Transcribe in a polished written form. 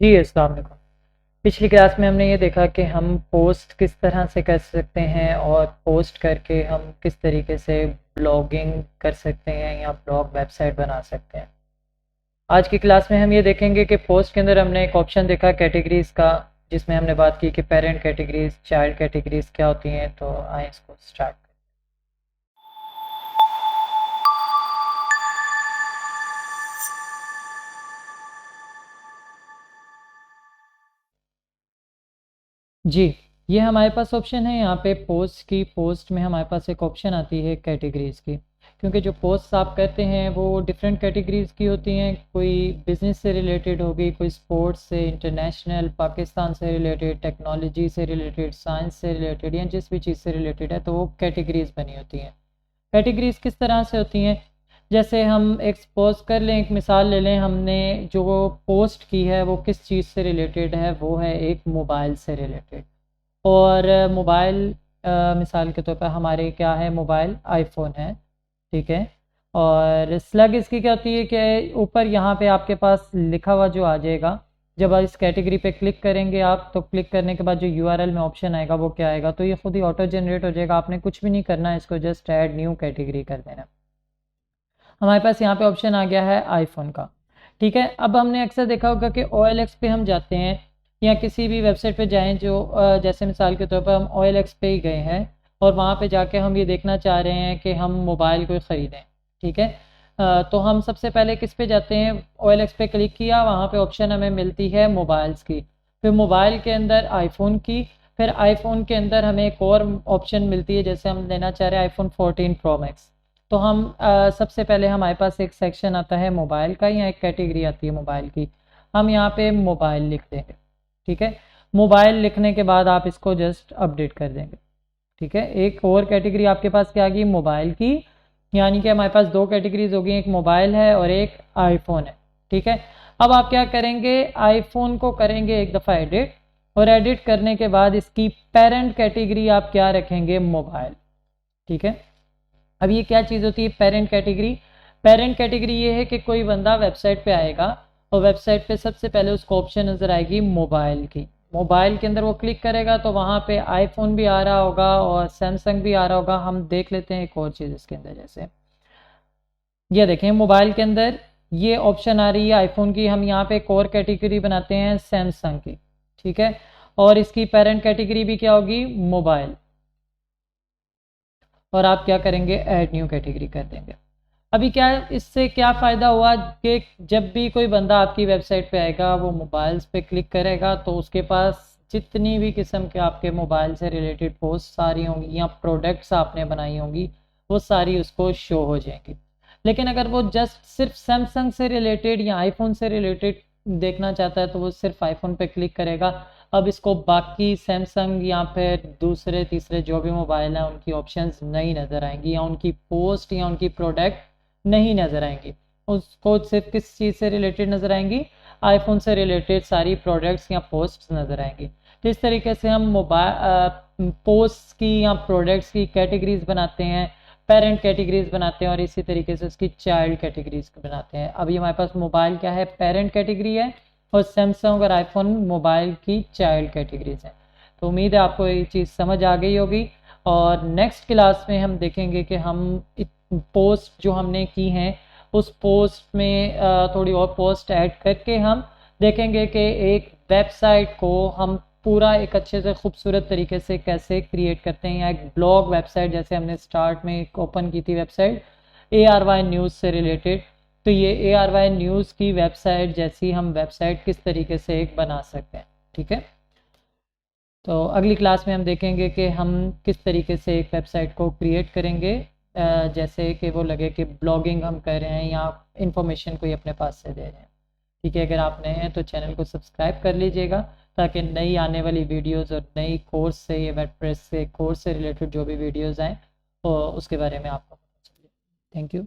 जी, अस्सलाम वालेकुम। पिछली क्लास में हमने ये देखा कि हम पोस्ट किस तरह से कर सकते हैं और पोस्ट करके हम किस तरीके से ब्लॉगिंग कर सकते हैं या ब्लॉग वेबसाइट बना सकते हैं। आज की क्लास में हम ये देखेंगे कि पोस्ट के अंदर हमने एक ऑप्शन देखा कैटेगरीज़ का, जिसमें हमने बात की कि पेरेंट कैटेगरीज़, चाइल्ड कैटेगरीज़ क्या होती हैं। तो आइए इसको स्टार्ट करें। जी, ये हमारे पास ऑप्शन है यहाँ पे पोस्ट में हमारे पास एक ऑप्शन आती है कैटेगरीज़ की। क्योंकि जो पोस्ट आप करते हैं वो डिफरेंट कैटेगरीज़ की होती हैं। कोई बिज़नेस से रिलेटेड होगी, कोई स्पोर्ट्स से, इंटरनेशनल, पाकिस्तान से रिलेटेड, टेक्नोलॉजी से रिलेटेड, साइंस से रिलेटेड या जिस भी चीज़ से रिलेटेड है तो वो कैटेगरीज़ बनी होती हैं। कैटेगरीज़ किस तरह से होती हैं? जैसे हम एक सपोज़ कर लें, एक मिसाल ले लें, हमने जो पोस्ट की है वो किस चीज़ से रिलेटेड है, वो है एक मोबाइल से रिलेटेड। और मोबाइल मिसाल के तौर पर हमारे क्या है, मोबाइल आईफ़ोन है, ठीक है? और स्लैग इसकी क्या होती है कि ऊपर यहाँ पे आपके पास लिखा हुआ जो आ जाएगा, जब आप इस कैटेगरी पे क्लिक करेंगे आप, तो क्लिक करने के बाद जो यूआरएल में ऑप्शन आएगा वो क्या आएगा, तो ये खुद ही ऑटो जनरेट हो जाएगा। आपने कुछ भी नहीं करना है, इसको जस्ट ऐड न्यू कैटेगरी कर देना। हमारे पास यहाँ पे ऑप्शन आ गया है आईफ़ोन का, ठीक है? अब हमने अक्सर देखा होगा कि ओएलएक्स पे हम जाते हैं या किसी भी वेबसाइट पे जाएँ जो जैसे मिसाल के तौर पर हम ओएलएक्स पे ही गए हैं और वहाँ पे जाके हम ये देखना चाह रहे हैं कि हम मोबाइल कोई ख़रीदें, ठीक है? तो हम सबसे पहले किस पे जाते हैं, ओएलएक्स पे क्लिक किया, वहाँ पे ऑप्शन हमें मिलती है मोबाइल्स की, फिर मोबाइल के अंदर आईफ़ोन की, फिर आईफ़ोन के अंदर हमें एक और ऑप्शन मिलती है, जैसे हम लेना चाह रहे हैं आईफ़ोन 14 प्रो मैक्स। तो हम सबसे पहले हमारे पास एक सेक्शन आता है मोबाइल का या एक कैटेगरी आती है मोबाइल की। हम यहाँ पे मोबाइल लिख देंगे, ठीक है? मोबाइल लिखने के बाद आप इसको जस्ट अपडेट कर देंगे, ठीक है? एक और कैटेगरी आपके पास क्या आ गई, मोबाइल की, यानी कि हमारे पास दो कैटेगरीज हो गई, एक मोबाइल है और एक आईफोन है, ठीक है? अब आप क्या करेंगे, आईफोन को करेंगे एक दफ़ा एडिट, और एडिट करने के बाद इसकी पेरेंट कैटेगरी आप क्या रखेंगे, मोबाइल, ठीक है? अब ये क्या चीज़ होती है पेरेंट कैटेगरी? पेरेंट कैटेगरी ये है कि कोई बंदा वेबसाइट पे आएगा और वेबसाइट पे सबसे पहले उसको ऑप्शन नज़र आएगी मोबाइल की। मोबाइल के अंदर वो क्लिक करेगा तो वहाँ पे आईफोन भी आ रहा होगा और सैमसंग भी आ रहा होगा। हम देख लेते हैं एक और चीज़ इसके अंदर, जैसे ये देखें मोबाइल के अंदर ये ऑप्शन आ रही है आईफोन की, हम यहाँ पे एक और कैटेगरी बनाते हैं सैमसंग की, ठीक है? और इसकी पेरेंट कैटेगरी भी क्या होगी, मोबाइल। और आप क्या करेंगे, ऐड न्यू कैटेगरी कर देंगे। अभी क्या इससे क्या फ़ायदा हुआ कि जब भी कोई बंदा आपकी वेबसाइट पे आएगा वो मोबाइल्स पे क्लिक करेगा तो उसके पास जितनी भी किस्म के आपके मोबाइल से रिलेटेड पोस्ट सारी होंगी या प्रोडक्ट्स आपने बनाई होंगी वो सारी उसको शो हो जाएंगी। लेकिन अगर वो जस्ट सिर्फ सैमसंग से रिलेटेड या आईफोन से रिलेटेड देखना चाहता है तो वो सिर्फ आईफोन पे क्लिक करेगा। अब इसको बाकी सैमसंग या फिर दूसरे तीसरे जो भी मोबाइल हैं उनकी ऑप्शंस नहीं नज़र आएंगी या उनकी पोस्ट या उनकी प्रोडक्ट नहीं नज़र आएंगी। उसको सिर्फ किस चीज़ से रिलेटेड नज़र आएंगी, आईफोन से रिलेटेड सारी प्रोडक्ट्स या पोस्ट नज़र आएंगी। तो इस तरीके से हम मोबाइल पोस्ट की या प्रोडक्ट्स की कैटेगरीज बनाते हैं, पेरेंट कैटेगरीज बनाते हैं और इसी तरीके से उसकी चाइल्ड कैटेगरीज बनाते हैं। अभी हमारे पास मोबाइल क्या है, पेरेंट कैटेगरी है, और सैमसंग और आईफोन मोबाइल की चाइल्ड कैटेगरीज हैं। तो उम्मीद है आपको ये चीज़ समझ आ गई होगी और नेक्स्ट क्लास में हम देखेंगे कि हम पोस्ट जो हमने की हैं उस पोस्ट में थोड़ी और पोस्ट ऐड करके हम देखेंगे कि एक वेबसाइट को हम पूरा एक अच्छे से खूबसूरत तरीके से कैसे क्रिएट करते हैं, या एक ब्लॉग वेबसाइट जैसे हमने स्टार्ट में एक ओपन की थी वेबसाइट ARY न्यूज़ से रिलेटेड, तो ये ARY न्यूज़ की वेबसाइट जैसी हम वेबसाइट किस तरीके से एक बना सकते हैं, ठीक है? तो अगली क्लास में हम देखेंगे कि हम किस तरीके से एक वेबसाइट को क्रिएट करेंगे, जैसे कि वो लगे कि ब्लॉगिंग हम कर रहे हैं या इंफॉर्मेशन कोई अपने पास से दे रहे हैं, ठीक है? अगर आप नए हैं तो चैनल को सब्सक्राइब कर लीजिएगा ताकि नई आने वाली वीडियोस और नई कोर्स से, ये वर्डप्रेस से कोर्स से रिलेटेड जो भी वीडियोस आएँ तो उसके बारे में आपको पता चले। Thank you.